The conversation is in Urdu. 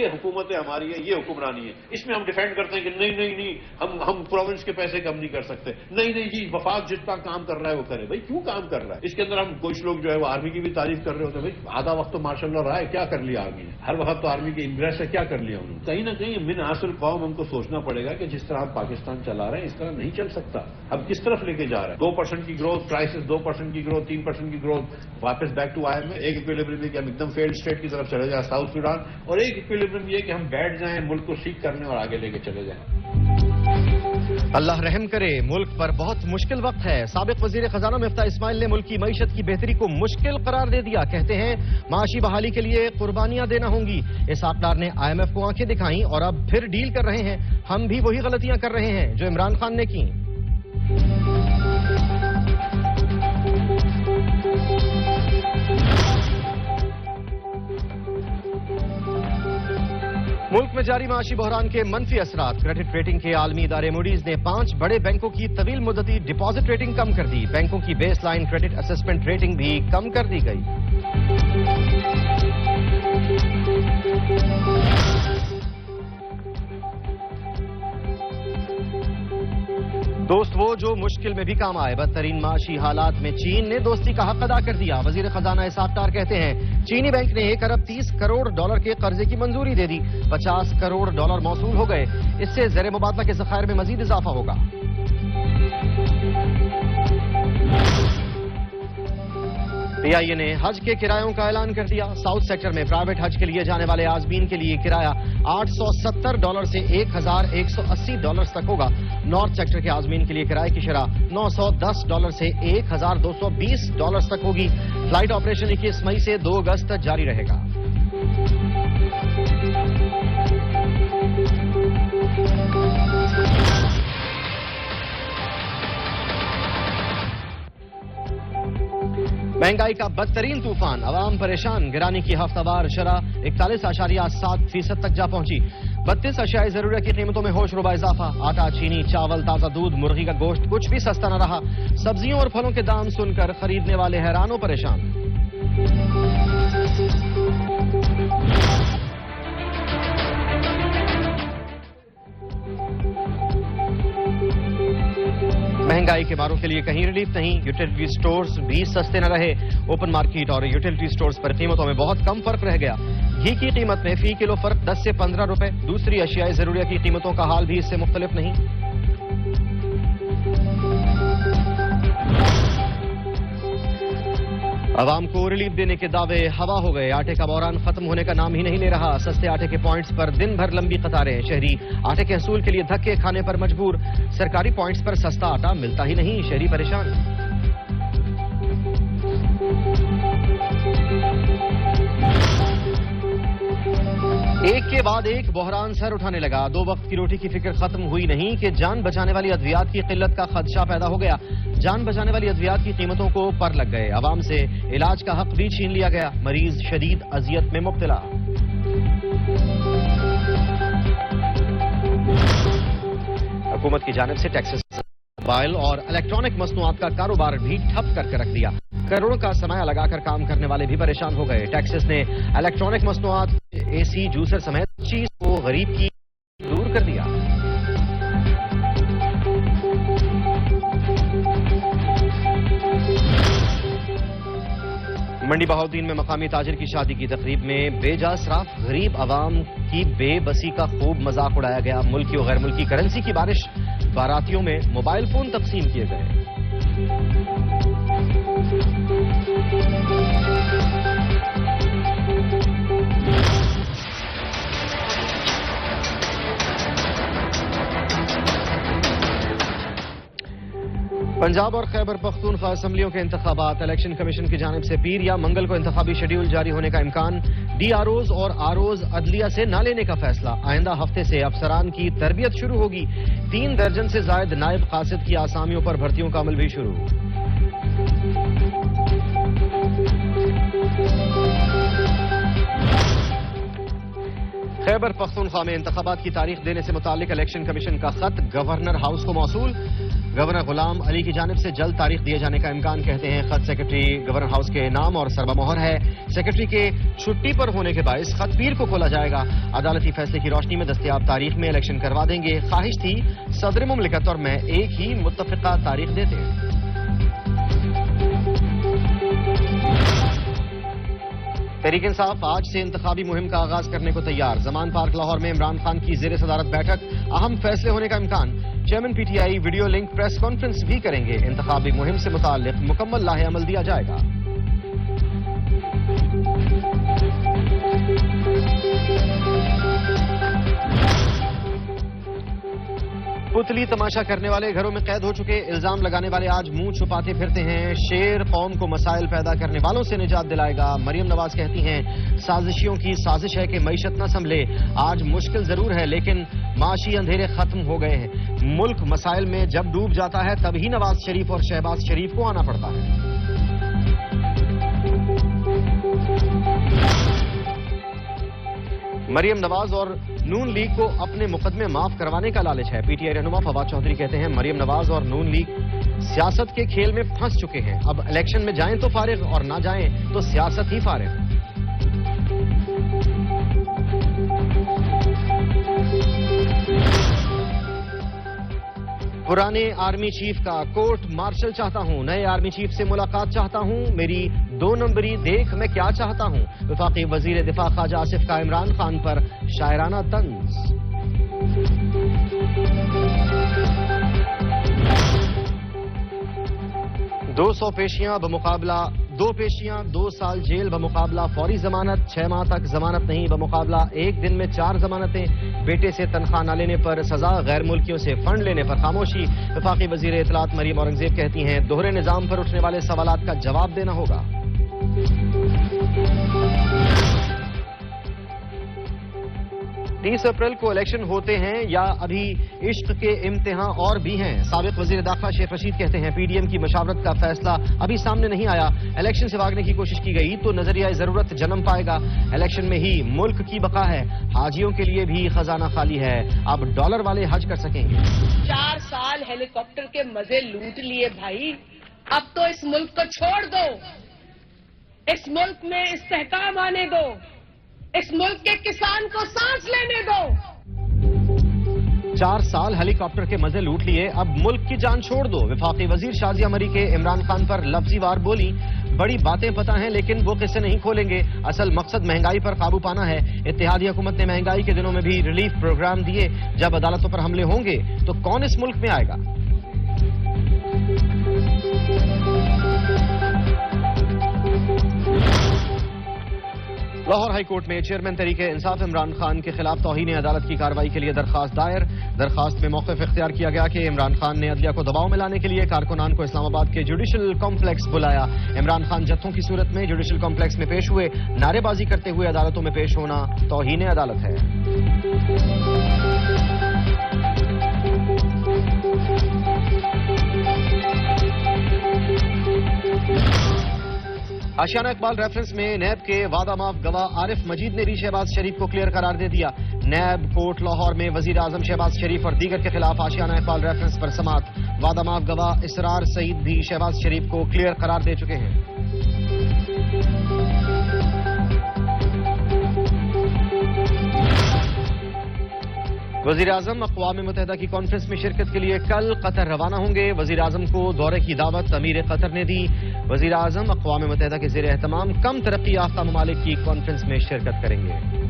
یہ حکومت ہماری ہے, یہ حکمرانی ہے. اس میں ہم ڈیفینڈ کرتے ہیں کہ نہیں ہم پروونس کے پیسے کم نہیں کر سکتے. نہیں جی وفاق جتنا کام کر رہا ہے وہ کرے. بھائی کیوں کام کر رہا ہے؟ اس کے اندر ہم کچھ لوگ جو ہے وہ آرمی کی بھی تعریف کر رہے ہوتے ہیں. بھائی آدھا وقت تو ماشاء اللہ رہا ہے, کیا کر لیا آرمی نے؟ ہر وقت تو آرمی کے انٹرسٹ ہے, کیا کر لیا انہوں نے؟ کہیں نہ کہیں من حاصل قوم ہم کو سوچنا پڑے گا کہ جس طرح ہم پاکستان چلا رہے ہیں اس طرح نہیں چل سکتا. اب کس طرف لے کے جا رہے ہیں؟ 2% کی گروتھ کرائسس, 2% کی گروتھ, 3% کی گروتھ, واپس بیک ٹو آئی ایم میں. ایک ایکویلبریم یہ کہ ہم ایک دم فیلڈ اسٹیٹ کی طرف چلے جائیں ساؤتھ سوڈان, اور ایک ایکویلبریم یہ کہ ہم بیٹھ جائیں ملک کو سیکھ کرنے اور آگے لے کے چلے جائیں. اللہ رحم کرے, ملک پر بہت مشکل وقت ہے. سابق وزیر خزانہ مفتاح اسماعیل نے ملک کی معیشت کی بہتری کو مشکل قرار دے دیا. کہتے ہیں معاشی بحالی کے لیے قربانیاں دینا ہوں گی. اسحاق ڈار نے IMF کو آنکھیں دکھائیں اور اب پھر ڈیل کر رہے ہیں. ہم بھی وہی غلطیاں کر رہے ہیں جو عمران خان نے کی. ملک میں جاری معاشی بحران کے منفی اثرات. کریڈٹ ریٹنگ کے عالمی ادارے موڈیز نے 5 بڑے بینکوں کی طویل مدتی ڈپازٹ ریٹنگ کم کر دی. بینکوں کی base line credit assessment rating بھی کم کر دی گئی. دوست وہ جو مشکل میں بھی کام آئے. بدترین معاشی حالات میں چین نے دوستی کا حق ادا کر دیا. وزیر خزانہ اسحاق ڈار کہتے ہیں چینی بینک نے 1 ارب 30 کروڑ ڈالر کے قرضے کی منظوری دے دی. 50 کروڑ ڈالر موصول ہو گئے. اس سے زیر مبادلہ کے ذخائر میں مزید اضافہ ہوگا. PIA نے حج کے کرایوں کا اعلان کر دیا. ساؤتھ سیکٹر میں پرائیویٹ حج کے لیے جانے والے عازمین کے لیے کرایہ $870 سے $1180 تک ہوگا. نارتھ سیکٹر کے عازمین کے لیے کرایے کی شرح $910 سے $1220 تک ہوگی. فلائٹ آپریشن 21 مئی سے 2 اگست تک جاری رہے گا. مہنگائی کا بدترین طوفان, عوام پریشان. گرانی کی ہفتہ وار شرح 41.7% تک جا پہنچی. 32 اشیاء ضرورت کی قیمتوں میں ہوش ربا اضافہ. آٹا, چینی, چاول, تازہ دودھ, مرغی کا گوشت کچھ بھی سستا نہ رہا. سبزیوں اور پھلوں کے دام سن کر خریدنے والے حیران و پریشان. مہنگائی کے ماروں کے لیے کہیں ریلیف نہیں. یوٹیلٹی سٹورز بھی سستے نہ رہے. اوپن مارکیٹ اور یوٹیلٹی سٹورز پر قیمتوں میں بہت کم فرق رہ گیا. گھی کی قیمت میں فی کلو فرق 10 سے 15 روپے. دوسری اشیاء ضروریات کی قیمتوں کا حال بھی اس سے مختلف نہیں. عوام کو ریلیف دینے کے دعوے ہوا ہو گئے. آٹے کا بحران ختم ہونے کا نام ہی نہیں لے رہا. سستے آٹے کے پوائنٹس پر دن بھر لمبی قطاریں. شہری آٹے کے حصول کے لیے دھکے کھانے پر مجبور. سرکاری پوائنٹس پر سستا آٹا ملتا ہی نہیں. شہری پریشان. ایک کے بعد ایک بحران سر اٹھانے لگا. 2 وقت کی روٹی کی فکر ختم ہوئی نہیں کہ جان بچانے والی ادویات کی قلت کا خدشہ پیدا ہو گیا. جان بچانے والی ادویات کی قیمتوں کو پر لگ گئے. عوام سے علاج کا حق بھی چھین لیا گیا. مریض شدید اذیت میں مبتلا. حکومت کی جانب سے ٹیکسز موبائل اور الیکٹرانک مصنوعات کا کاروبار بھی ٹھپ کر کے رکھ دیا. کروڑوں کا سرمایہ لگا کر کام کرنے والے بھی پریشان ہو گئے. ٹیکسز نے الیکٹرانک مصنوعات, AC, جوسر سمیت چیز کو غریب کی دور کر دیا. منڈی بہاؤدین میں مقامی تاجر کی شادی کی تقریب میں بے جا اسراف. غریب عوام کی بے بسی کا خوب مذاق اڑایا گیا. ملکی و غیر ملکی کرنسی کی بارش. باراتیوں میں موبائل فون تقسیم کیے گئے. پنجاب اور خیبر پختونخوا اسمبلیوں کے انتخابات. الیکشن کمیشن کی جانب سے پیر یا منگل کو انتخابی شیڈیول جاری ہونے کا امکان. DROز اور ROز عدلیہ سے نہ لینے کا فیصلہ. آئندہ ہفتے سے افسران کی تربیت شروع ہوگی. 3 درجن سے زائد نائب قاصد کی آسامیوں پر بھرتیوں کا عمل بھی شروع. خیبر پختونخوا میں انتخابات کی تاریخ دینے سے متعلق الیکشن کمیشن کا خط گورنر ہاؤس کو موصول. گورنر غلام علی کی جانب سے جلد تاریخ دیے جانے کا امکان، کہتے ہیں خط سیکرٹری گورنر ہاؤس کے نام اور سربہ مہر ہے۔ سیکرٹری کے چھٹی پر ہونے کے باعث خط پیر کو کھولا جائے گا۔ عدالتی فیصلے کی روشنی میں دستیاب تاریخ میں الیکشن کروا دیں گے۔ خواہش تھی صدر مملکت اور میں ایک ہی متفقہ تاریخ دیتے ہیں۔ تحریک انصاف آج سے انتخابی مہم کا آغاز کرنے کو تیار۔ زمان پارک لاہور میں عمران خان کی زیر صدارت بیٹھک، اہم فیصلے ہونے کا امکان۔ Chairman P T I video link press conference بھی کریں گے۔ انتخابی مہم سے متعلق مکمل لاہ عمل دیا جائے گا۔ پتلی تماشا کرنے والے گھروں میں قید ہو چکے، الزام لگانے والے آج منہ چھپاتے پھرتے ہیں۔ شیر قوم کو مسائل پیدا کرنے والوں سے نجات دلائے گا۔ مریم نواز کہتی ہیں سازشیوں کی سازش ہے کہ معیشت نہ سنبھلے۔ آج مشکل ضرور ہے لیکن معاشی اندھیرے ختم ہو گئے ہیں۔ ملک مسائل میں جب ڈوب جاتا ہے تبھی نواز شریف اور شہباز شریف کو آنا پڑتا ہے۔ مریم نواز اور نون لیگ کو اپنے مقدمے معاف کروانے کا لالچ ہے۔ پی ٹی آئی رہنما فواد چودھری کہتے ہیں مریم نواز اور نون لیگ سیاست کے کھیل میں پھنس چکے ہیں۔ اب الیکشن میں جائیں تو فارغ اور نہ جائیں تو سیاست ہی فارغ۔ پرانے آرمی چیف کا کورٹ مارشل چاہتا ہوں، نئے آرمی چیف سے ملاقات چاہتا ہوں، میری 2 نمبری دیکھ میں کیا چاہتا ہوں۔ وفاقی وزیر دفاع خواجہ آصف کا عمران خان پر شاعرانہ طنز۔ دو پیشیاں بمقابلہ 2 پیشیاں 2 سال جیل بمقابلہ فوری ضمانت، 6 ماہ تک ضمانت نہیں بمقابلہ 1 دن میں 4 ضمانتیں، بیٹے سے تنخواہ نہ لینے پر سزا، غیر ملکیوں سے فنڈ لینے پر خاموشی۔ وفاقی وزیر اطلاعات مریم اورنگزیب کہتی ہیں دوہرے نظام پر اٹھنے والے سوالات کا جواب دینا ہوگا۔ 30 اپریل کو الیکشن ہوتے ہیں یا ابھی عشق کے امتحان اور بھی ہیں؟ سابق وزیر داخلہ شیخ رشید کہتے ہیں پی ڈی ایم کی مشاورت کا فیصلہ ابھی سامنے نہیں آیا، الیکشن سے بھاگنے کی کوشش کی گئی تو نظریہ ضرورت جنم پائے گا، الیکشن میں ہی ملک کی بقا ہے، حاجیوں کے لیے بھی خزانہ خالی ہے، اب ڈالر والے حج کر سکیں گے۔ 4 سال ہیلی کاپٹر کے مزے لوٹ لیے بھائی، اب تو اس ملک کو چھوڑ دو، اس ملک میں استحکام آنے دو، اس ملک کے کسان کو سانس لینے دو۔ 4 سال ہیلی کاپٹر کے مزے لوٹ لیے، اب ملک کی جان چھوڑ دو۔ وفاقی وزیر شازیہ مری کے عمران خان پر لفظی وار بولی، بڑی باتیں پتہ ہیں لیکن وہ قصے نہیں کھولیں گے، اصل مقصد مہنگائی پر قابو پانا ہے۔ اتحادی حکومت نے مہنگائی کے دنوں میں بھی ریلیف پروگرام دیے، جب عدالتوں پر حملے ہوں گے تو کون اس ملک میں آئے گا؟ لاہور ہائی کورٹ میں چیئرمین تحریک انصاف عمران خان کے خلاف توہین عدالت کی کارروائی کے لیے درخواست دائر۔ درخواست میں موقف اختیار کیا گیا کہ عمران خان نے عدلیہ کو دباؤ میں لانے کے لیے کارکنان کو اسلام آباد کے جوڈیشل کمپلیکس بلایا۔ عمران خان جتھوں کی صورت میں جوڈیشل کمپلیکس میں پیش ہوئے، نعرے بازی کرتے ہوئے عدالتوں میں پیش ہونا توہین عدالت ہے۔ آشیانہ اقبال ریفرنس میں نیب کے وعدہ معاف گواہ عارف مجید نے بھی شہباز شریف کو کلیئر قرار دے دیا۔ نیب کورٹ لاہور میں وزیر اعظم شہباز شریف اور دیگر کے خلاف آشیانہ اقبال ریفرنس پر سماعت۔ وعدہ معاف گواہ اسرار سعید بھی شہباز شریف کو کلیئر قرار دے چکے ہیں۔ وزیر اعظم اقوام متحدہ کی کانفرنس میں شرکت کے لیے کل قطر روانہ ہوں گے۔ وزیر اعظم کو دورے کی دعوت امیر قطر نے دی۔ وزیر اعظم اقوام متحدہ کے زیر اہتمام کم ترقی یافتہ ممالک کی کانفرنس میں شرکت کریں گے۔